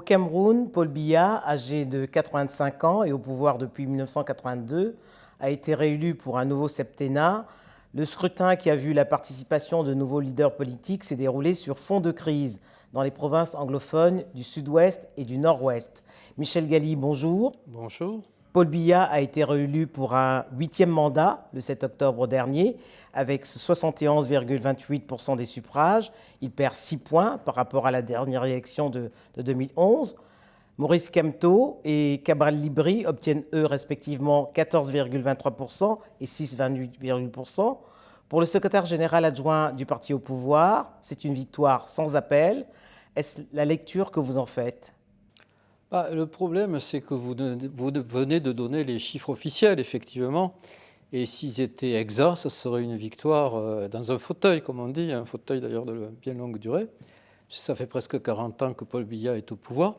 Cameroun, Paul Biya, âgé de 85 ans et au pouvoir depuis 1982, a été réélu pour un nouveau septennat. Le scrutin qui a vu la participation de nouveaux leaders politiques s'est déroulé sur fond de crise dans les provinces anglophones du Sud-Ouest et du Nord-Ouest. Michel Galli, bonjour. Bonjour. Paul Biya a été réélu pour un 8e mandat le 7 octobre dernier avec 71,28% des suffrages. Il perd 6 points par rapport à la dernière élection de 2011. Maurice Kamto et Cabral Libri obtiennent eux respectivement 14,23% et 6,28%. Pour le secrétaire général adjoint du parti au pouvoir, c'est une victoire sans appel. Est-ce la lecture que vous en faites ? Le problème, c'est que vous venez de donner les chiffres officiels, effectivement. Et s'ils étaient exacts, ça serait une victoire dans un fauteuil, comme on dit, un fauteuil d'ailleurs de bien longue durée. Ça fait presque 40 ans que Paul Biya est au pouvoir.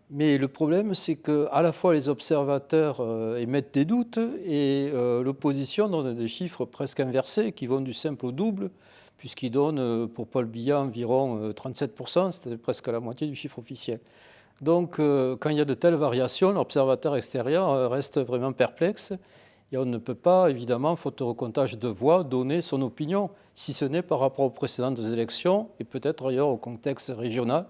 Mais le problème, c'est qu'à la fois les observateurs émettent des doutes et l'opposition donne des chiffres presque inversés qui vont du simple au double, puisqu'ils donnent pour Paul Biya environ 37%, c'est presque la moitié du chiffre officiel. Donc, quand il y a de telles variations, l'observateur extérieur reste vraiment perplexe et on ne peut pas, évidemment, faute de recomptage de voix, donner son opinion, si ce n'est par rapport aux précédentes élections et peut-être ailleurs au contexte régional,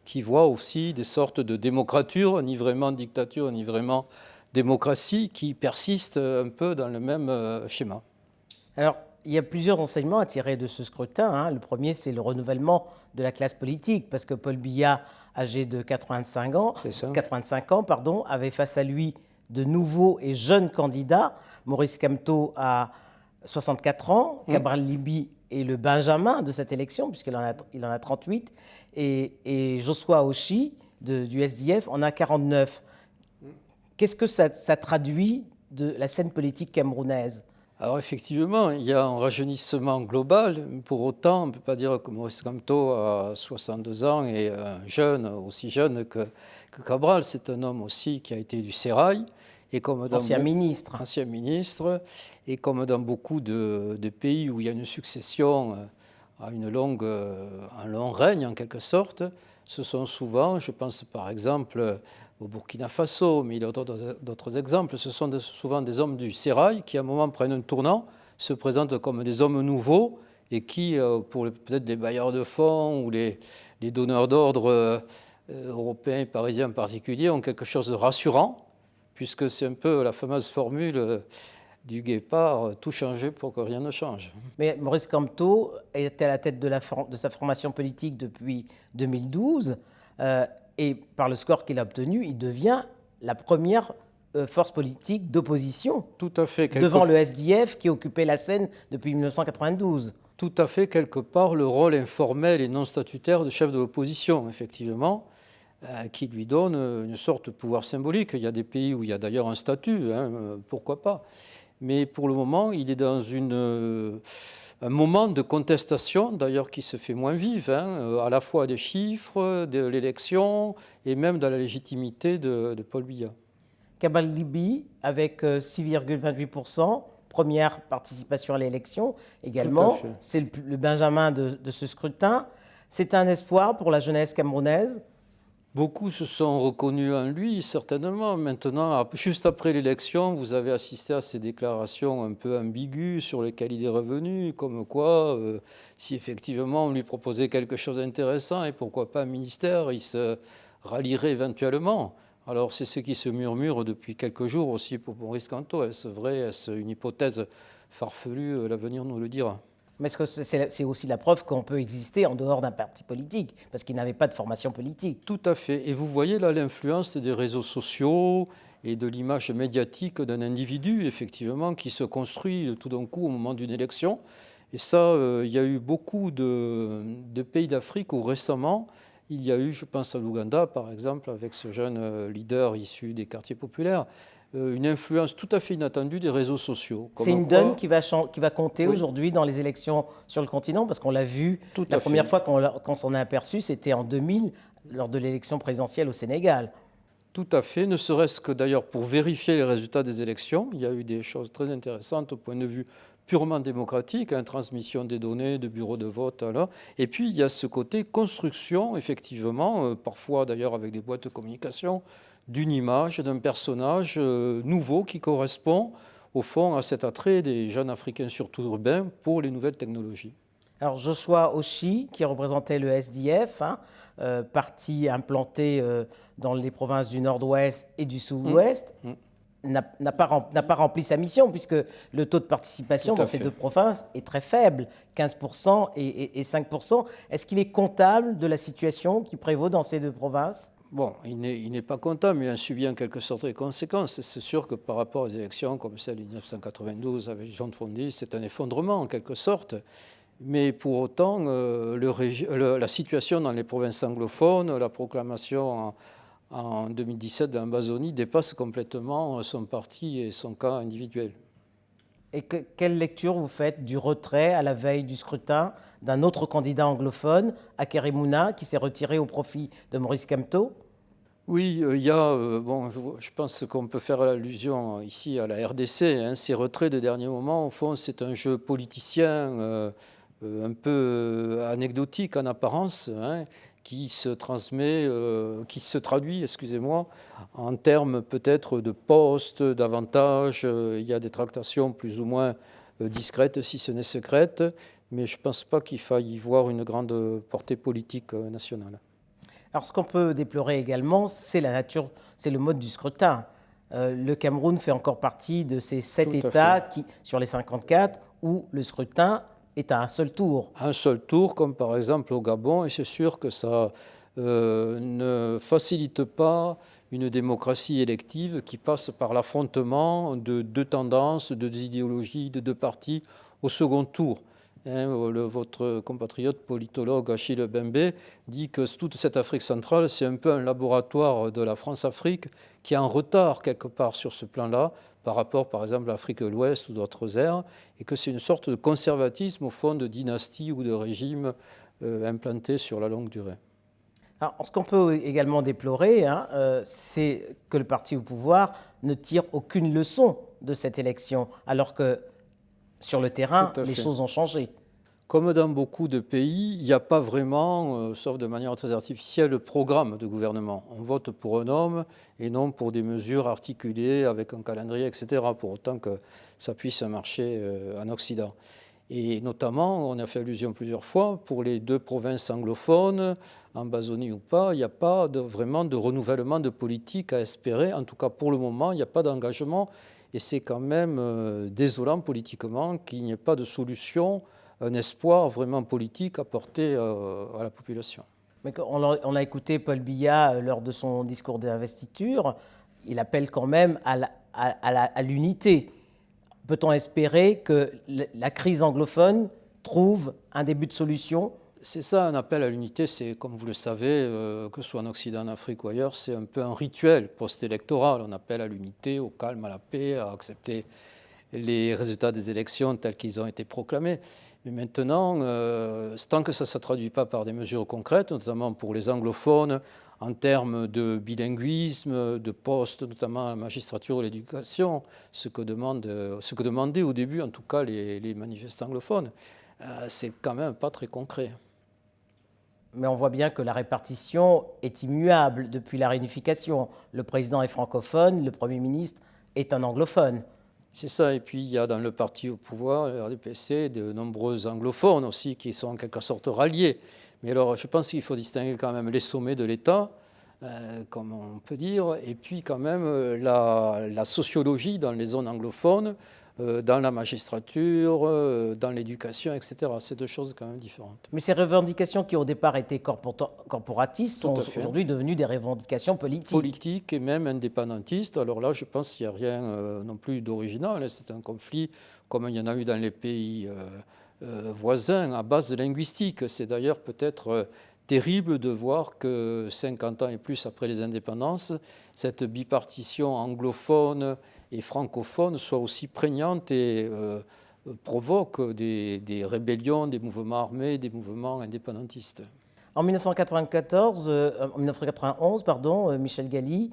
qui voit aussi des sortes de démocrature, ni vraiment dictature, ni vraiment démocratie, qui persistent un peu dans le même schéma. Alors, il y a plusieurs enseignements à tirer de ce scrutin. Le premier, c'est le renouvellement de la classe politique, parce que Paul Biya, âgé de 85 ans, avait face à lui de nouveaux et jeunes candidats. Maurice Kamto a 64 ans, Cabral Libri est le benjamin de cette élection, puisqu'il en a 38, et Joshua Oshie du SDF en a 49. Qu'est-ce que ça traduit de la scène politique camerounaise ? Alors effectivement, il y a un rajeunissement global. Pour autant, on ne peut pas dire que Maurice Kamto a 62 ans et jeune, aussi jeune que Cabral. C'est un homme aussi qui a été du sérail. Et comme ancien ministre. Et comme dans beaucoup de pays où il y a une succession à un long règne en quelque sorte, ce sont souvent, je pense par exemple au Burkina Faso, mais il y a d'autres exemples, ce sont souvent des hommes du sérail qui à un moment prennent un tournant, se présentent comme des hommes nouveaux et qui, pour peut-être les bailleurs de fonds ou les donneurs d'ordre européens et parisiens en particulier, ont quelque chose de rassurant, puisque c'est un peu la fameuse formule du Guépard, tout changer pour que rien ne change. Mais Maurice Kamto était à la tête de sa formation politique depuis 2012, et par le score qu'il a obtenu, il devient la première force politique d'opposition. Tout à fait. Devant le SDF qui occupait la scène depuis 1992. Tout à fait, quelque part, le rôle informel et non statutaire de chef de l'opposition, effectivement, qui lui donne une sorte de pouvoir symbolique. Il y a des pays où il y a d'ailleurs un statut, pourquoi pas. Mais pour le moment, il est dans un moment de contestation, d'ailleurs qui se fait moins vive, à la fois des chiffres, de l'élection et même de la légitimité de Paul Biya. Cabral Libri avec 6,28%, première participation à l'élection également. C'est le benjamin de ce scrutin. C'est un espoir pour la jeunesse camerounaise. Beaucoup se sont reconnus en lui, certainement. Maintenant, juste après l'élection, vous avez assisté à ces déclarations un peu ambiguës sur lesquelles il est revenu, comme quoi, si effectivement on lui proposait quelque chose d'intéressant et pourquoi pas un ministère, il se rallierait éventuellement. Alors c'est ce qui se murmure depuis quelques jours aussi pour Maurice Kamto. Est-ce vrai, est-ce une hypothèse farfelue? L'avenir nous le dira. Mais est-ce que c'est aussi la preuve qu'on peut exister en dehors d'un parti politique, parce qu'il n'avait pas de formation politique? Tout à fait. Et vous voyez là l'influence des réseaux sociaux et de l'image médiatique d'un individu, effectivement, qui se construit tout d'un coup au moment d'une élection. Et ça, il y a eu beaucoup de pays d'Afrique où récemment, il y a eu, je pense à l'Ouganda par exemple, avec ce jeune leader issu des quartiers populaires, une influence tout à fait inattendue des réseaux sociaux. C'est une donne qui va compter aujourd'hui dans les élections sur le continent, parce qu'on l'a vu, la première fois qu'on s'en est aperçu, c'était en 2000, lors de l'élection présidentielle au Sénégal. Tout à fait, ne serait-ce que d'ailleurs pour vérifier les résultats des élections. Il y a eu des choses très intéressantes au point de vue purement démocratique, transmission des données, de bureaux de vote. Là. Et puis, il y a ce côté construction, effectivement, parfois d'ailleurs avec des boîtes de communication, d'une image, d'un personnage nouveau qui correspond, au fond, à cet attrait des jeunes Africains, surtout urbains, pour les nouvelles technologies. Alors Joshua Oshie, qui représentait le SDF, parti implanté dans les provinces du Nord-Ouest et du Sud-Ouest, n'a pas rempli sa mission, puisque le taux de participation dans ces deux provinces est très faible, 15% et 5%. Est-ce qu'il est comptable de la situation qui prévaut dans ces deux provinces ? Bon, il n'est pas comptable, mais il en subit en quelque sorte les conséquences. C'est sûr que par rapport aux élections comme celle de 1992 avec John Fondi, c'est un effondrement en quelque sorte. Mais pour autant, la situation dans les provinces anglophones, la proclamation en 2017 d'Ambazonie dépasse complètement son parti et son cas individuel. Et quelle lecture vous faites du retrait à la veille du scrutin d'un autre candidat anglophone, Hakainde Mouna, qui s'est retiré au profit de Maurice Kamto ? Oui, il y a, je pense qu'on peut faire allusion ici à la RDC. Ces retraits de dernier moment, au fond, c'est un jeu politicien un peu anecdotique en apparence, qui se traduit, en termes peut-être de postes, d'avantages. Il y a des tractations plus ou moins discrètes, si ce n'est secrètes, mais je ne pense pas qu'il faille y voir une grande portée politique nationale. Alors, ce qu'on peut déplorer également, c'est le mode du scrutin. Le Cameroun fait encore partie de ces 7 États sur les 54 où le scrutin est à un seul tour. Un seul tour, comme par exemple au Gabon, et c'est sûr que ça ne facilite pas une démocratie élective qui passe par l'affrontement de deux tendances, de deux idéologies, de deux partis au second tour. Votre compatriote politologue Achille Bembe dit que toute cette Afrique centrale, c'est un peu un laboratoire de la France-Afrique qui est en retard quelque part sur ce plan-là par rapport, par exemple, à l'Afrique de l'Ouest ou d'autres aires, et que c'est une sorte de conservatisme, au fond, de dynastie ou de régime implanté sur la longue durée. Alors, ce qu'on peut également déplorer, c'est que le parti au pouvoir ne tire aucune leçon de cette élection, alors que sur le terrain, les choses ont changé. Comme dans beaucoup de pays, il n'y a pas vraiment, sauf de manière très artificielle, de programme de gouvernement. On vote pour un homme et non pour des mesures articulées avec un calendrier, etc., pour autant que ça puisse marcher en Occident. Et notamment, on a fait allusion plusieurs fois, pour les deux provinces anglophones, Ambazonie ou pas, il n'y a pas vraiment de renouvellement de politique à espérer. En tout cas, pour le moment, il n'y a pas d'engagement. Et c'est quand même désolant politiquement qu'il n'y ait pas de solution, un espoir vraiment politique apporté à la population. Mais on a écouté Paul Biya lors de son discours d'investiture. Il appelle quand même à l'unité. Peut-on espérer que la crise anglophone trouve un début de solution ? C'est ça, un appel à l'unité, c'est, comme vous le savez, que ce soit en Occident, en Afrique ou ailleurs, c'est un peu un rituel post-électoral. On appelle à l'unité, au calme, à la paix, à accepter les résultats des élections tels qu'ils ont été proclamés. Mais maintenant, tant que ça ne se traduit pas par des mesures concrètes, notamment pour les anglophones, en termes de bilinguisme, de postes, notamment à la magistrature ou l'éducation, ce que demandaient au début, en tout cas, les manifestants anglophones, c'est quand même pas très concret. Mais on voit bien que la répartition est immuable depuis la réunification. Le président est francophone, le Premier ministre est un anglophone. C'est ça, et puis il y a dans le parti au pouvoir, le RDPC, de nombreux anglophones aussi qui sont en quelque sorte ralliés. Mais alors je pense qu'il faut distinguer quand même les sommets de l'État, comme on peut dire, et puis quand même la sociologie dans les zones anglophones, dans la magistrature, dans l'éducation, etc. C'est deux choses quand même différentes. Mais ces revendications qui au départ étaient corporatistes sont aujourd'hui devenues des revendications politiques. Politiques et même indépendantistes. Alors là, je pense qu'il n'y a rien non plus d'original. C'est un conflit comme il y en a eu dans les pays voisins à base linguistique. C'est d'ailleurs peut-être terrible de voir que 50 ans et plus après les indépendances, cette bipartition anglophone et francophone soit aussi prégnante et provoque des rébellions, des mouvements armés, des mouvements indépendantistes. En 1991, Michel Galli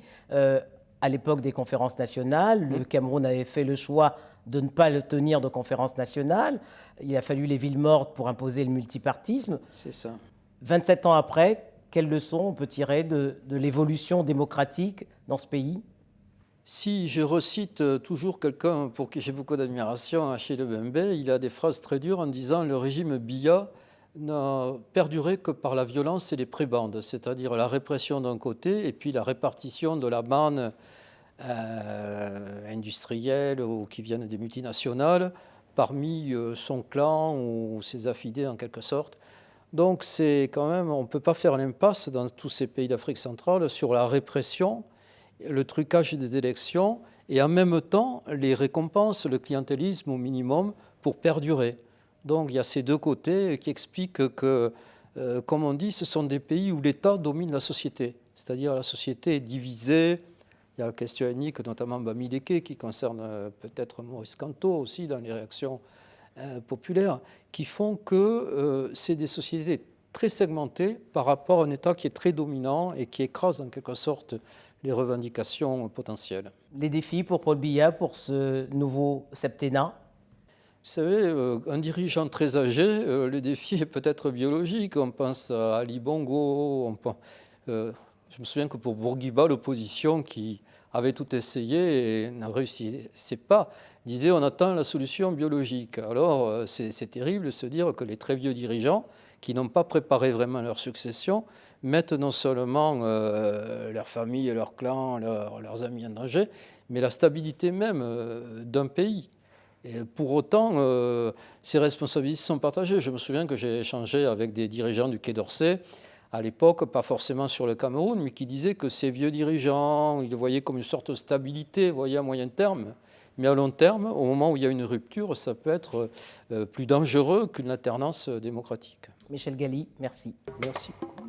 à l'époque des conférences nationales. Le Cameroun avait fait le choix de ne pas le tenir de conférences nationales. Il a fallu les villes mortes pour imposer le multipartisme. C'est ça. 27 ans après, quelles leçons on peut tirer de l'évolution démocratique dans ce pays? Si je recite toujours quelqu'un pour qui j'ai beaucoup d'admiration, Achille Mbembe, il a des phrases très dures en disant « Le régime Biya n'a perduré que par la violence et les prébendes, c'est-à-dire la répression d'un côté et puis la répartition de la manne industrielle ou qui viennent des multinationales parmi son clan ou ses affidés en quelque sorte. Donc c'est quand même, on ne peut pas faire l'impasse dans tous ces pays d'Afrique centrale sur la répression, le trucage des élections et en même temps les récompenses, le clientélisme au minimum pour perdurer. Donc il y a ces deux côtés qui expliquent que, comme on dit, ce sont des pays où l'État domine la société. C'est-à-dire la société est divisée. Il y a la question ethnique, notamment Bamileke, qui concerne peut-être Maurice Kamto aussi dans les réactions populaires, qui font que c'est des sociétés très segmentées par rapport à un État qui est très dominant et qui écrase en quelque sorte les revendications potentielles. Les défis pour Paul Biya pour ce nouveau septennat? Vous savez, un dirigeant très âgé, le défi est peut-être biologique. On pense à Ali Bongo. Je me souviens que pour Bourguiba, l'opposition qui avait tout essayé et n'a réussi pas, disait on attend la solution biologique. Alors c'est terrible de se dire que les très vieux dirigeants qui n'ont pas préparé vraiment leur succession mettent non seulement leur famille, leur clan, leurs amis en danger, mais la stabilité même d'un pays. Et pour autant, ces responsabilités sont partagées. Je me souviens que j'ai échangé avec des dirigeants du Quai d'Orsay, à l'époque, pas forcément sur le Cameroun, mais qui disaient que ces vieux dirigeants, ils le voyaient comme une sorte de stabilité, voyaient à moyen terme. Mais à long terme, au moment où il y a une rupture, ça peut être plus dangereux qu'une alternance démocratique. Michel Gali, merci. Merci beaucoup.